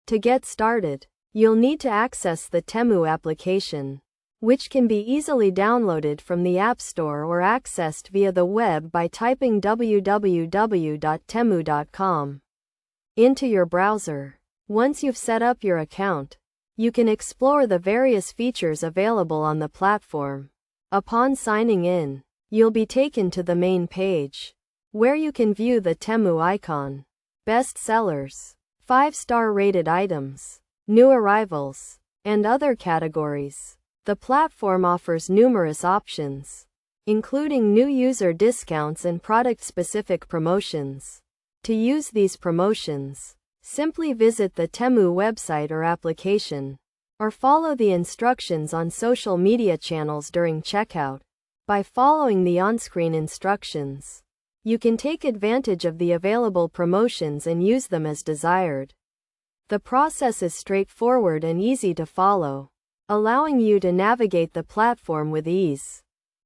To get started, you'll need to access the Temu application, which can be easily downloaded from the App Store or accessed via the web by typing www.temu.com into your browser. Once you've set up your account, you can explore the various features available on the platform. Upon signing in, you'll be taken to the main page, where you can view the Temu icon, best sellers, 5-star rated items, new arrivals, and other categories. The platform offers numerous options, including new user discounts and product-specific promotions. To use these promotions, simply visit the Temu website or application, or follow the instructions on social media channels during checkout. By following the on-screen instructions, you can take advantage of the available promotions and use them as desired. The process is straightforward and easy to follow, allowing you to navigate the platform with ease.